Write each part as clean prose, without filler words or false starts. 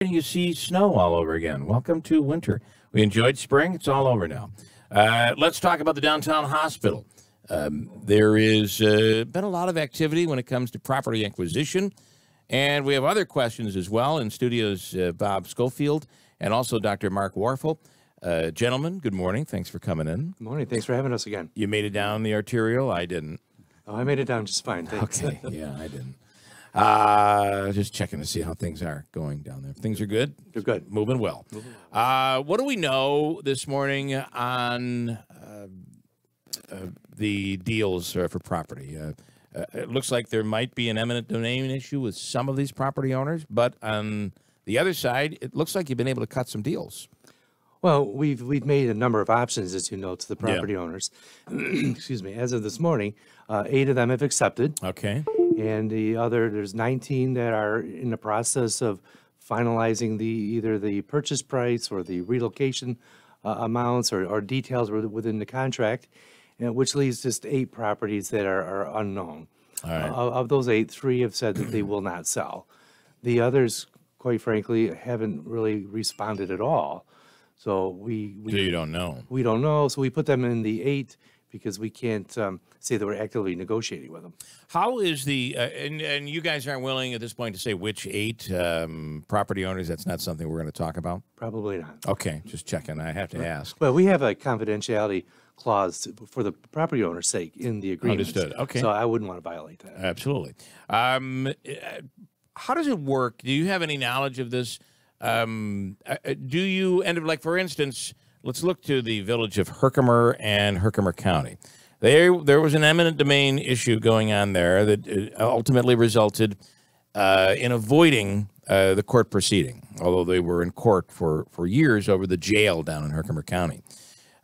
You see snow all over again. Welcome to winter. We enjoyed spring. It's all over now. Let's talk about the downtown hospital. There is been a lot of activity when it comes to property acquisition, and we have other questions as well. In studios, Bob Schofield and also Dr. Mark Warfel. Gentlemen, good morning. Thanks for coming in. Good morning. Thanks for having us again. You made it down the arterial. I didn't. Oh, I made it down just fine. Thanks. Okay. Yeah, I didn't. Just checking to see how things are going down there. Things are good? They're good. Moving well. What do we know this morning on the deals for property? It looks like there might be an eminent domain issue with some of these property owners, but on the other side, it looks like you've been able to cut some deals. Well, we've made a number of options, as you know, to the property owners. Excuse me. As of this morning, 8 of them have accepted. Okay. And there's 19 that are in the process of finalizing either the purchase price or the relocation amounts or details within the contract, which leaves just 8 properties that are unknown. All right. Of those 8, 3 have said that they will not sell. The others, quite frankly, haven't really responded at all. So you don't know. We don't know. So we put them in the 8 because we can't say that we're actively negotiating with them. How is and you guys aren't willing at this point to say which 8 property owners? That's not something we're going to talk about? Probably not. Okay, just checking. I have to ask. Well, we have a confidentiality clause for the property owner's sake in the agreement. Understood. Okay. So I wouldn't want to violate that. Absolutely. How does it work? Do you have any knowledge of this? Do you end up, like, for instance, let's look to the village of Herkimer and Herkimer County. There was an eminent domain issue going on there that ultimately resulted in avoiding the court proceeding, although they were in court for years over the jail down in Herkimer County.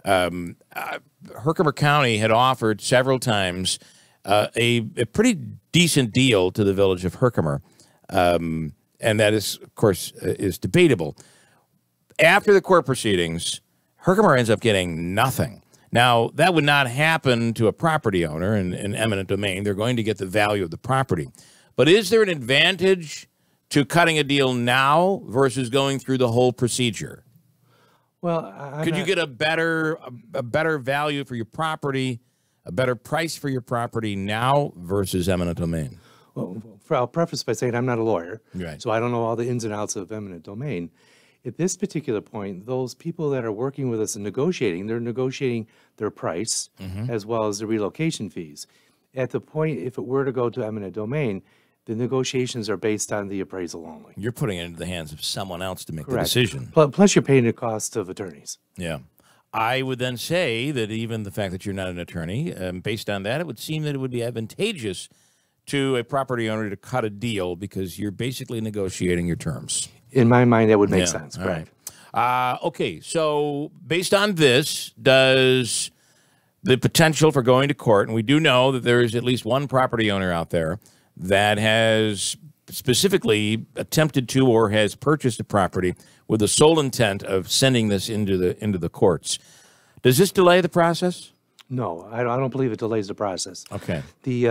Herkimer County had offered several times a pretty decent deal to the village of Herkimer, and that is, of course, is debatable. After the court proceedings, Herkimer ends up getting nothing. Now, that would not happen to a property owner in eminent domain. They're going to get the value of the property. But is there an advantage to cutting a deal now versus going through the whole procedure? Well, could you get a better value for your property, a better price for your property now versus eminent domain? Well, I'll preface by saying I'm not a lawyer, right. So I don't know all the ins and outs of eminent domain. At this particular point, those people that are working with us and negotiating, they're negotiating their price as well as the relocation fees. At the point, if it were to go to eminent domain, the negotiations are based on the appraisal only. You're putting it into the hands of someone else to make Correct. the decision. Plus, you're paying the cost of attorneys. Yeah. I would then say that even the fact that you're not an attorney, based on that, it would seem that it would be advantageous to a property owner to cut a deal because you're basically negotiating your terms. In my mind, that would make sense. Correct. Right. Okay, so based on this, does the potential for going to court, and we do know that there is at least one property owner out there that has specifically attempted to or has purchased a property with the sole intent of sending this into the courts. Does this delay the process? No, I don't believe it delays the process. Okay. The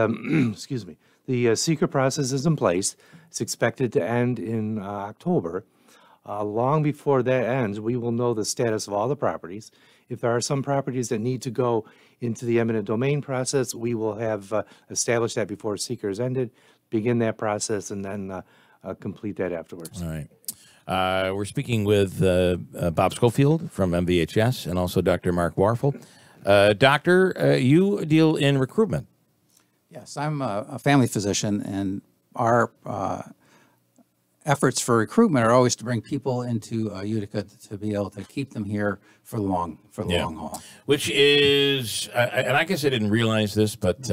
excuse me. The secret process is in place. It's expected to end in October. Long before that ends, we will know the status of all the properties. If there are some properties that need to go into the eminent domain process, we will have established that before seeker is ended, begin that process, and then complete that afterwards. All right. We're speaking with Bob Schofield from MVHS and also Dr. Mark Warfel. Doctor, you deal in recruitment. Yes, I'm a family physician, and our efforts for recruitment are always to bring people into Utica to be able to keep them here for the long haul. Which is, and I guess I didn't realize this, but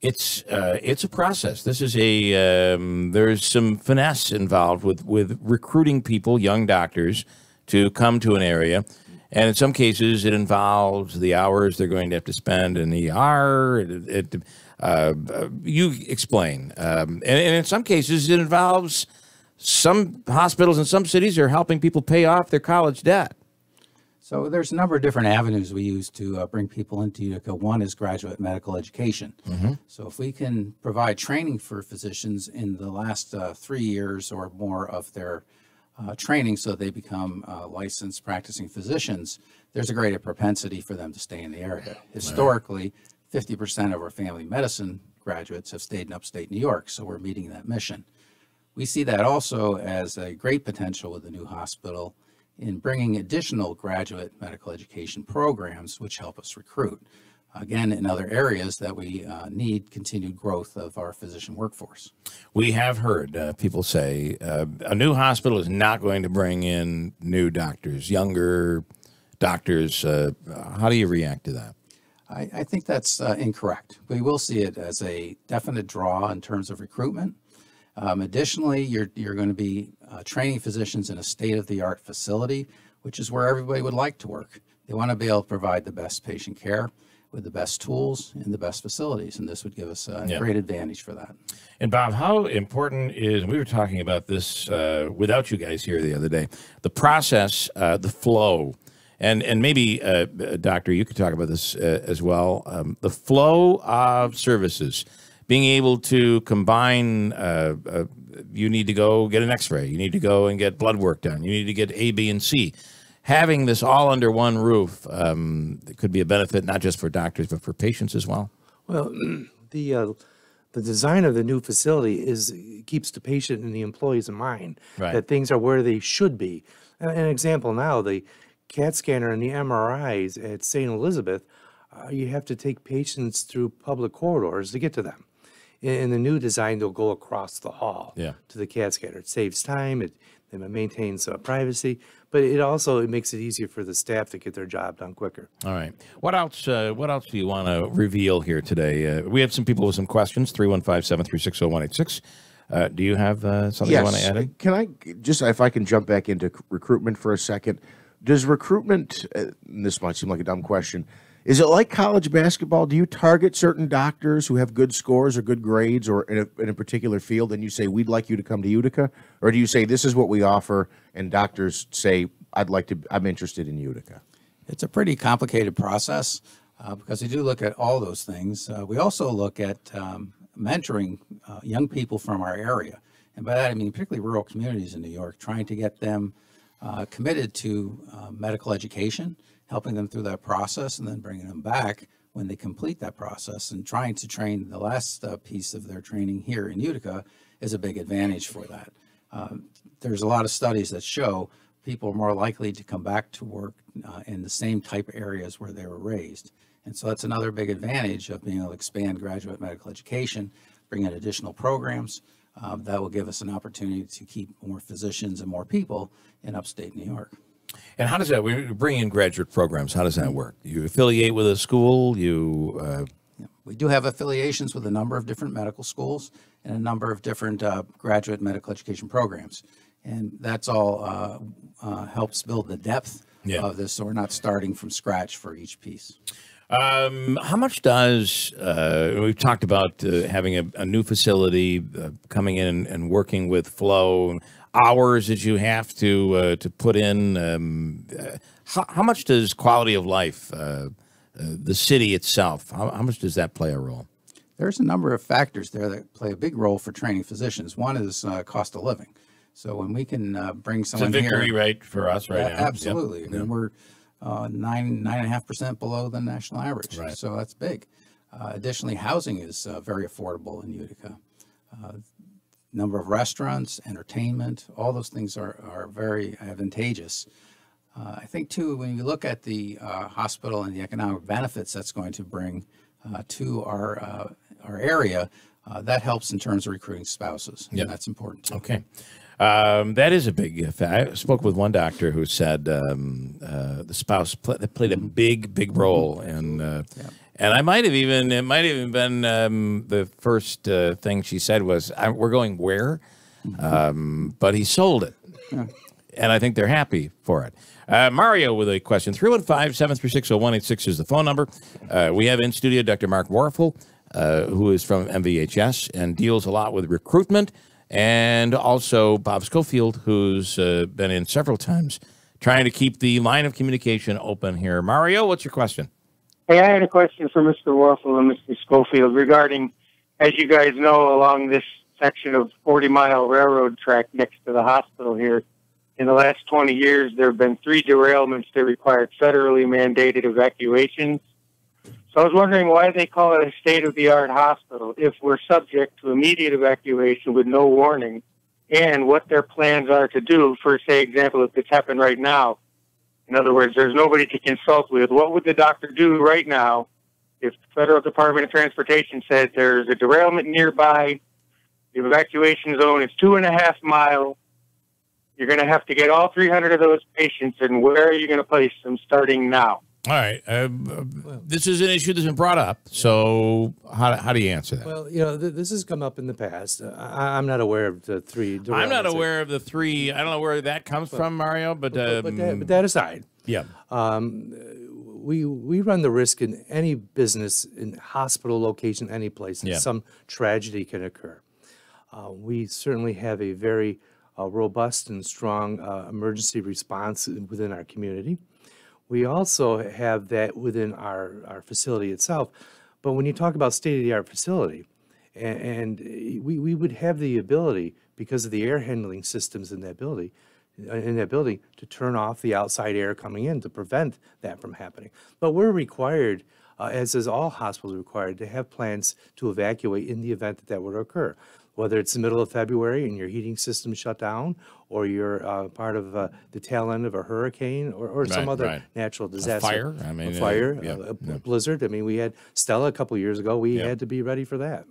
it's a process. This is there's some finesse involved with recruiting people, young doctors, to come to an area. And in some cases, it involves the hours they're going to have to spend in the ER. You explain. And in some cases, it involves some hospitals in some cities are helping people pay off their college debt. So there's a number of different avenues we use to bring people into Utica. One is graduate medical education. So if we can provide training for physicians in the last 3 years or more of their training so they become licensed practicing physicians, there's a greater propensity for them to stay in the area. Historically, 50% of our family medicine graduates have stayed in upstate New York, so we're meeting that mission. We see that also as a great potential with the new hospital in bringing additional graduate medical education programs which help us recruit. Again, in other areas that we need continued growth of our physician workforce. We have heard people say a new hospital is not going to bring in new doctors, younger doctors. How do you react to that? I think that's incorrect. We will see it as a definite draw in terms of recruitment. Additionally, you're going to be training physicians in a state-of-the-art facility, which is where everybody would like to work. They want to be able to provide the best patient care with the best tools and the best facilities, and this would give us a great advantage for that. And Bob, how important is, we were talking about this without you guys here the other day, the process, the flow, and maybe, Doctor, you could talk about this as well, the flow of services, being able to combine, you need to go get an x-ray, you need to go and get blood work done, you need to get A, B, and C. Having this all under one roof could be a benefit not just for doctors but for patients as well. Well, the design of the new facility keeps the patient and the employees in mind, that things are where they should be. An example now, the CAT scanner and the MRIs at St. Elizabeth, you have to take patients through public corridors to get to them. In the new design, they'll go across the hall to the CAT scanner. It saves time. It maintains privacy, but it makes it easier for the staff to get their job done quicker. All right. What else do you want to reveal here today? We have some people with some questions, 315-736-0186. Do you have something you want to add in? Can I just, if I can jump back into recruitment for a second? Does recruitment, this might seem like a dumb question, is it like college basketball? Do you target certain doctors who have good scores or good grades or in a particular field, and you say, we'd like you to come to Utica? Or do you say, this is what we offer, and doctors say, I'm interested in Utica? It's a pretty complicated process because we do look at all those things. We also look at mentoring young people from our area. And by that, I mean particularly rural communities in New York, trying to get them committed to medical education, helping them through that process, and then bringing them back when they complete that process, and trying to train the last piece of their training here in Utica is a big advantage for that. There's a lot of studies that show people are more likely to come back to work in the same type of areas where they were raised. And so that's another big advantage of being able to expand graduate medical education, bring in additional programs that will give us an opportunity to keep more physicians and more people in upstate New York. And how does that, we bring in graduate programs, how does that work? You affiliate with a school, We do have affiliations with a number of different medical schools and a number of different graduate medical education programs. And that's all helps build the depth of this, so we're not starting from scratch for each piece. How much does, we've talked about having a new facility, coming in and working with flow, hours that you have to put in. How much does quality of life, the city itself, how much does that play a role? There's a number of factors there that play a big role for training physicians. One is cost of living. So when we can bring someone here. It's a victory rate for us right now. Absolutely. Yep. I mean, we're 9.5% below the national average. Right. So that's big. Additionally, housing is very affordable in Utica. Number of restaurants, entertainment, all those things are very advantageous. I think, too, when you look at the hospital and the economic benefits that's going to bring to our area, that helps in terms of recruiting spouses. Yep. And that's important, too. Okay. That is a big fact. I spoke with one doctor who said the spouse played a big role, and it might have even been the first thing she said was, "We're going where?" But he sold it, and I think they're happy for it. Mario with a question: 315-736-0186 is the phone number. We have in studio Dr. Mark Warfel, who is from MVHS and deals a lot with recruitment. And also Bob Schofield, who's been in several times, trying to keep the line of communication open here. Mario, what's your question? Hey, I had a question for Mr. Warfel and Mr. Schofield regarding, as you guys know, along this section of 40-mile railroad track next to the hospital here, in the last 20 years, there have been 3 derailments that required federally mandated evacuations. So I was wondering why they call it a state-of-the-art hospital if we're subject to immediate evacuation with no warning, and what their plans are to do for, say, example, if this happened right now. In other words, there's nobody to consult with. What would the doctor do right now if the Federal Department of Transportation said there's a derailment nearby, the evacuation zone is 2.5 miles, you're going to have to get all 300 of those patients, and where are you going to place them starting now? All right. This is an issue that's been brought up. So how do you answer that? Well, you know, this has come up in the past. I'm not aware of the 3 derailments. I'm not aware of the 3. I don't know where that comes from, Mario, but that aside, yeah. We run the risk in any business, in hospital location, any place, that some tragedy can occur. We certainly have a very robust and strong emergency response within our community. We also have that within our facility itself. But when you talk about state-of-the-art facility, and we would have the ability, because of the air handling systems in that building, to turn off the outside air coming in to prevent that from happening. But we're required, as is all hospitals required, to have plans to evacuate in the event that that would occur. Whether it's the middle of February and your heating system shut down, or you're part of the tail end of a hurricane, or some other natural disaster. A fire, I mean, a fire, a blizzard. I mean, we had Stella a couple years ago. We had to be ready for that.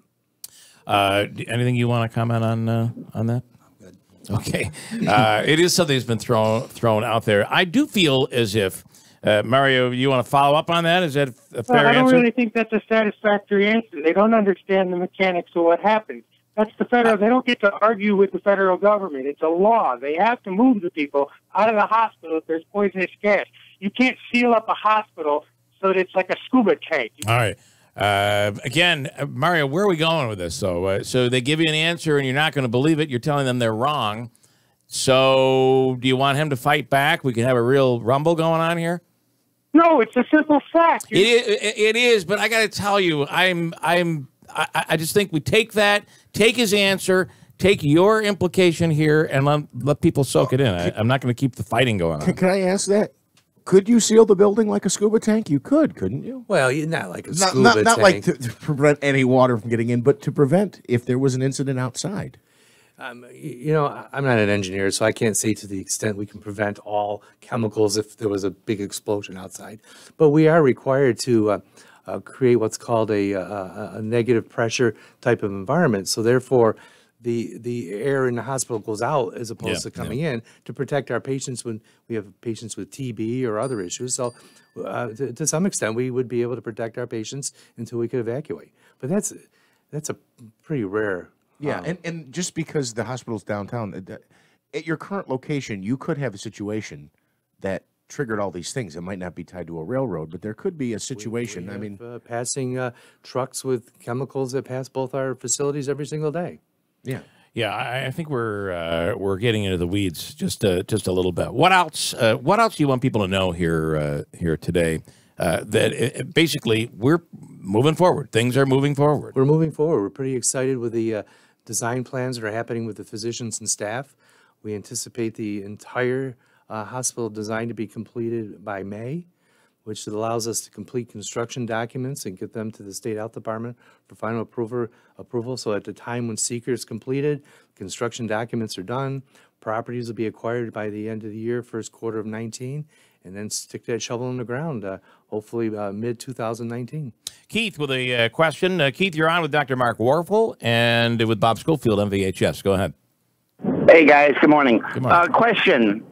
Anything you want to comment on that? Good. Okay. It is something that's been thrown out there. I do feel as if, Mario, you want to follow up on that? Is that a fair answer? I don't really think that's a satisfactory answer. They don't understand the mechanics of what happened. That's the federal. They don't get to argue with the federal government. It's a law. They have to move the people out of the hospital if there's poisonous gas. You can't seal up a hospital so that it's like a scuba tank. All right. Again, Mario, where are we going with this? So they give you an answer and you're not going to believe it. You're telling them they're wrong. So do you want him to fight back? We can have a real rumble going on here. No, it's a simple fact. It is, but I got to tell you, I just think we take his answer, take your implication here, and let people soak it in. I'm not going to keep the fighting going on. Can I ask that? Could you seal the building like a scuba tank? You could, couldn't you? Well, not like a scuba tank. Not like to prevent any water from getting in, but to prevent if there was an incident outside. You know, I'm not an engineer, so I can't say to the extent we can prevent all chemicals if there was a big explosion outside. But we are required to create what's called a negative pressure type of environment. So therefore, the air in the hospital goes out as opposed to coming in to protect our patients when we have patients with TB or other issues. So to some extent, we would be able to protect our patients until we could evacuate. But that's a pretty rare. Yeah, and just because the hospital's downtown, at your current location, you could have a situation that triggered all these things. It might not be tied to a railroad, but there could be a situation. We have, passing trucks with chemicals that pass both our facilities every single day. Yeah. Yeah, I think we're getting into the weeds just a little bit. What else? What else do you want people to know here today? That basically we're moving forward. Things are moving forward. We're moving forward. We're pretty excited with the design plans that are happening with the physicians and staff. We anticipate the entire hospital design to be completed by May, which allows us to complete construction documents and get them to the State Health Department for final approval. So at the time when seeker is completed, construction documents are done, properties will be acquired by the end of the year, first quarter of 19, and then stick that shovel in the ground, hopefully mid-2019. Keith with a question. Keith, you're on with Dr. Mark Warfel and with Bob Schofield, MVHS. Go ahead. Hey, guys. Good morning. Good morning. Question.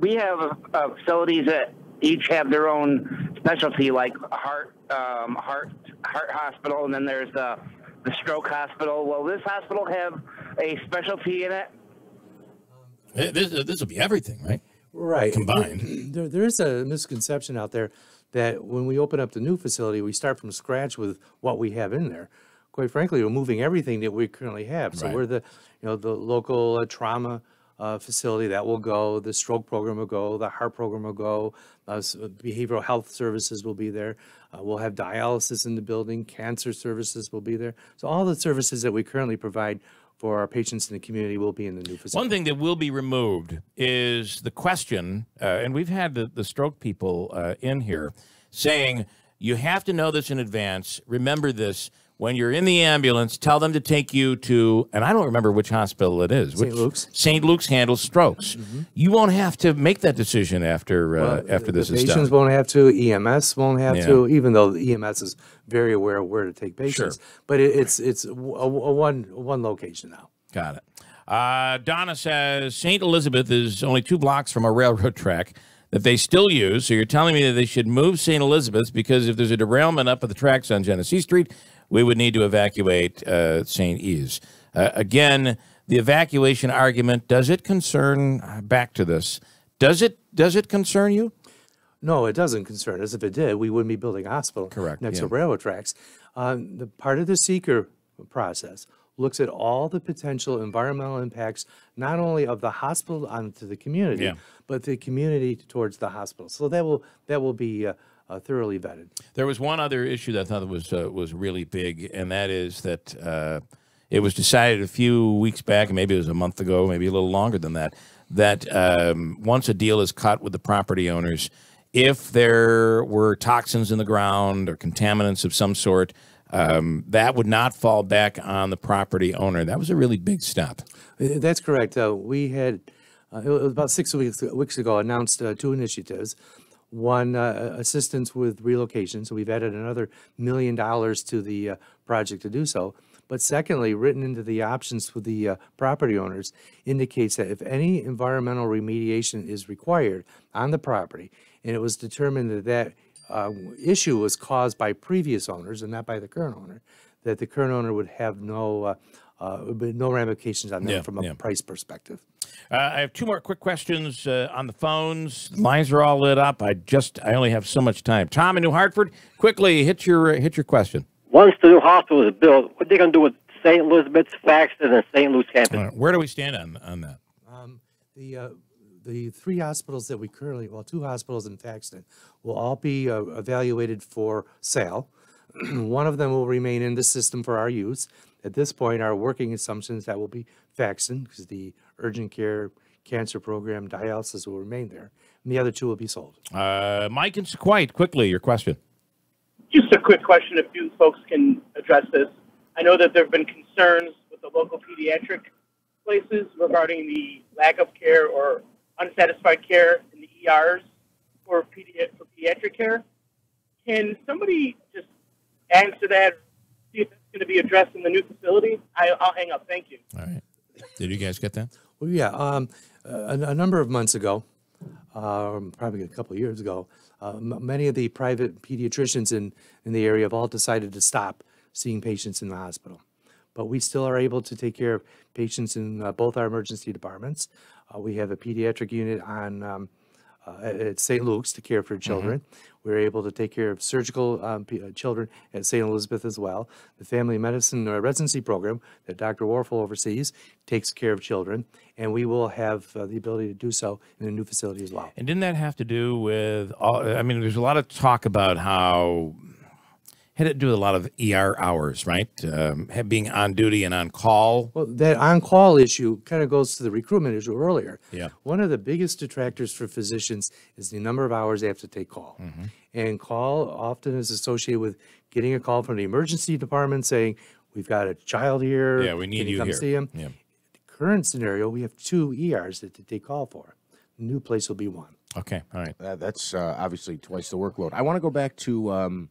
We have facilities that each have their own specialty, like heart hospital, and then there's the stroke hospital. Will this hospital have a specialty in it? This will be everything, right? Right. Combined. There is a misconception out there that when we open up the new facility, we start from scratch with what we have in there. Quite frankly, we're moving everything that we currently have. So we're the local trauma facility that will go, the stroke program will go, the heart program will go, behavioral health services will be there. We'll have dialysis in the building, cancer services will be there. So all the services that we currently provide for our patients in the community will be in the new facility. One thing that will be removed is the question, and we've had the stroke people in here saying, you have to know this in advance. Remember this. When you're in the ambulance, tell them to take you to, and I don't remember which hospital it is. St. Luke's. St. Luke's handles strokes. You won't have to make that decision after after this is done. Patients won't have to. EMS won't have to, even though the EMS is very aware of where to take patients. Sure. But it's a one location now. Got it. Donna says St. Elizabeth is only 2 blocks from a railroad track that they still use. So you're telling me that they should move St. Elizabeth's because if there's a derailment up at the tracks on Genesee Street, we would need to evacuate St. E's. Again, the evacuation argument, does it concern, back to this, does it concern you? No, it doesn't concern us. If it did, we wouldn't be building a hospital next to railroad tracks. The part of the seeker process looks at all the potential environmental impacts, not only of the hospital onto the community, but the community towards the hospital. So that will be thoroughly vetted. There was one other issue that I thought was really big, and that is that it was decided a few weeks back, maybe it was a month ago, maybe a little longer than that, that once a deal is cut with the property owners, if there were toxins in the ground or contaminants of some sort, that would not fall back on the property owner. That was a really big step. That's correct. We had, it was about 6 weeks ago, announced 2 initiatives. One, assistance with relocation. So we've added another $1 million to the project to do so. But secondly, written into the options with the property owners indicates that if any environmental remediation is required on the property, and it was determined that that issue was caused by previous owners and not by the current owner, that the current owner would have no ramifications on them from a price perspective. I have 2 more quick questions on the phones. Lines are all lit up. I only have so much time. Tom in New Hartford, quickly hit your question. Once the new hospital is built, what are they going to do with St. Elizabeth's, Faxton, and St. Luke's campus? Where do we stand on that? The 3 hospitals that we currently, 2 hospitals in Faxton, will all be evaluated for sale. One of them will remain in the system for our use. At this point, our working assumptions that will be Faxton, because the urgent care cancer program dialysis will remain there, and the other 2 will be sold. Mike and Sequoia, quickly, your question. Just a quick question, if you folks can address this. I know that there have been concerns with the local pediatric places regarding the lack of care or unsatisfied care in the ERs for pediatric care. Can somebody just answer that, see if it's going to be addressed in the new facility? I'll hang up. Thank you. All right. Did you guys get that? Well, yeah. A number of months ago, probably a couple of years ago, many of the private pediatricians in the area have all decided to stop seeing patients in the hospital. But we still are able to take care of patients in both our emergency departments. We have a pediatric unit on at St. Luke's to care for children. We're able to take care of surgical children at St. Elizabeth as well. The family medicine residency program that Dr. Warfel oversees takes care of children, and we will have the ability to do so in a new facility as well. And didn't that have to do with, there's a lot of talk about how, had to do with a lot of ER hours, right? Being on duty and on call. Well, that on-call issue kind of goes to the recruitment issue earlier. Yeah. One of the biggest detractors for physicians is the number of hours they have to take call. And call often is associated with getting a call from the emergency department saying, we've got a child here. Yeah, we need you come here. See him? Yeah. The current scenario, we have 2 ERs that they call for. The new place will be 1. Okay, all right. That's obviously twice the workload. I want to go back to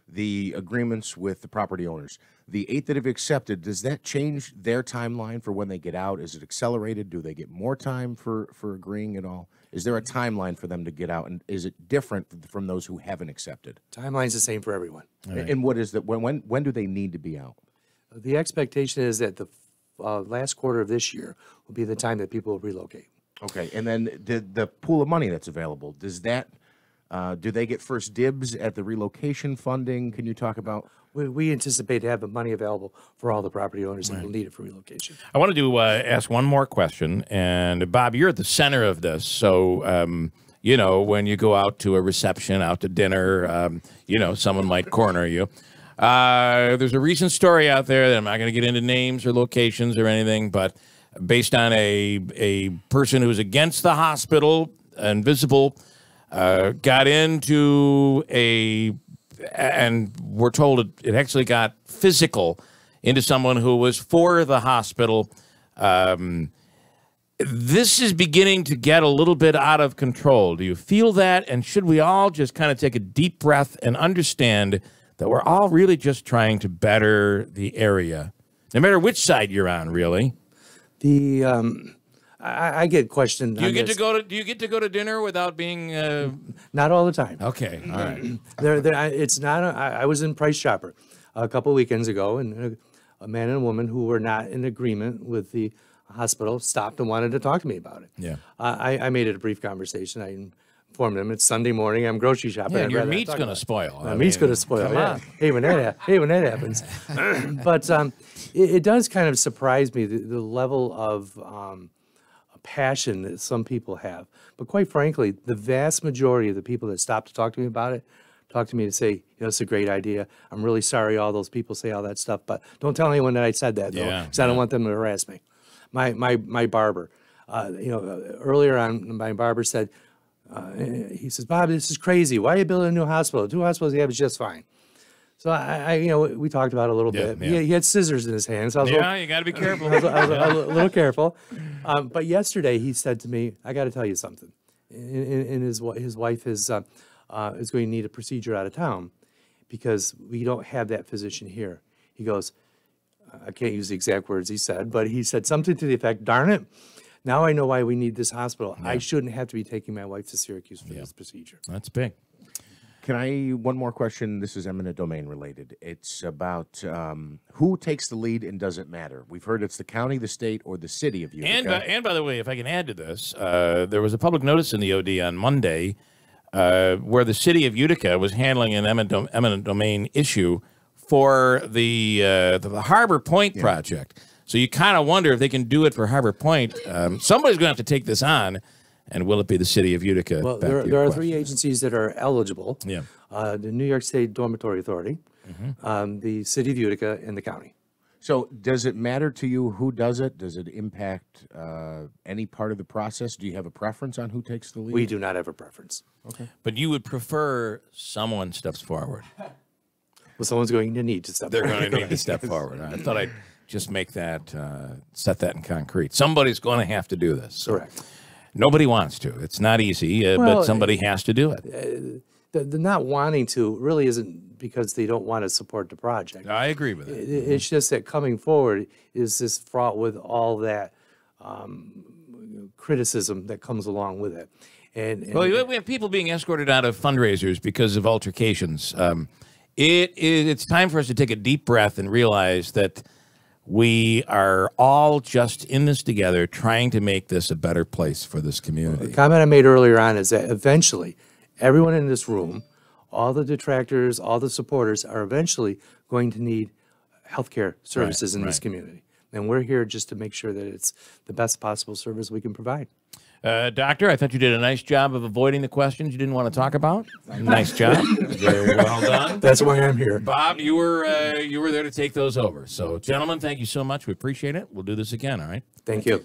the agreements with the property owners. The 8 that have accepted, does that change their timeline for when they get out? Is it accelerated? Do they get more time for agreeing at all? Is there a timeline for them to get out? And is it different from those who haven't accepted? Timeline's the same for everyone. Right. And what is that? When do they need to be out? The expectation is that the last quarter of this year will be the time that people will relocate. Okay, and then the pool of money that's available, does that, do they get first dibs at the relocation funding? Can you talk about? We anticipate to have the money available for all the property owners that will need it for relocation. I wanted to ask one more question, and Bob, you're at the center of this. So, when you go out to a reception, out to dinner, someone might corner you. There's a recent story out there that I'm not going to get into names or locations or anything, but based on a person who's against the hospital, invisible, got into and we're told it actually got physical into someone who was for the hospital. This is beginning to get a little bit out of control. Do you feel that? And should we all just kind of take a deep breath and understand that we're all really just trying to better the area, no matter which side you're on, really? I get questioned. Do you get to go to dinner without being? Not all the time. Okay, all right. It's not. I was in Price Chopper a couple weekends ago, and a man and a woman who were not in agreement with the hospital stopped and wanted to talk to me about it. Yeah. I made it a brief conversation. I informed them it's Sunday morning. I'm grocery shopping. Yeah, your meat's going to spoil. My meat's going to spoil. Come on. Hey, when that happens. But it does kind of surprise me the level of passion that some people have. But quite frankly, the vast majority of the people that stop to talk to me about it talk to me to say, it's a great idea. I'm really sorry all those people say all that stuff, but don't tell anyone that I said that, though, because I don't want them to harass me. My barber, earlier on, my barber said, he says, Bob, this is crazy. Why are you building a new hospital? 2 hospitals you have is just fine. So we talked about it a little bit. Yeah. He had scissors in his hands. So you got to be careful. I was a little careful. But yesterday he said to me, I got to tell you something. And his wife is going to need a procedure out of town because we don't have that physician here. He goes, I can't use the exact words he said, but he said something to the effect, darn it, now I know why we need this hospital. Yeah. I shouldn't have to be taking my wife to Syracuse for this procedure. That's big. One more question. This is eminent domain related. It's about who takes the lead and does it matter? We've heard it's the county, the state, or the city of Utica. And by the way, if I can add to this, there was a public notice in the OD on Monday where the city of Utica was handling an eminent domain issue for the Harbor Point project. So you kind of wonder if they can do it for Harbor Point. Somebody's going to have to take this on. And will it be the city of Utica? Well, there are 3 agencies that are eligible. Yeah. The New York State Dormitory Authority, the city of Utica, and the county. So does it matter to you who does it? Does it impact any part of the process? Do you have a preference on who takes the lead? We do not have a preference. Okay. But you would prefer someone steps forward. Well, someone's going to need to step forward. They're going to need to step forward. I thought I'd just make that, set that in concrete. Somebody's going to have to do this. So. Correct. Nobody wants to. It's not easy, but somebody has to do it. The not wanting to really isn't because they don't want to support the project. I agree with it. It's just that coming forward is this fraught with all that criticism that comes along with it. And well, we have people being escorted out of fundraisers because of altercations. It's time for us to take a deep breath and realize that we are all just in this together, trying to make this a better place for this community. The comment I made earlier on is that eventually, everyone in this room, all the detractors, all the supporters, are eventually going to need healthcare services in this community. And we're here just to make sure that it's the best possible service we can provide. Doctor, I thought you did a nice job of avoiding the questions you didn't want to talk about. Nice job. Very well done. That's why I'm here. Bob, you were there to take those over. So, gentlemen, thank you so much. We appreciate it. We'll do this again, all right? Thank you.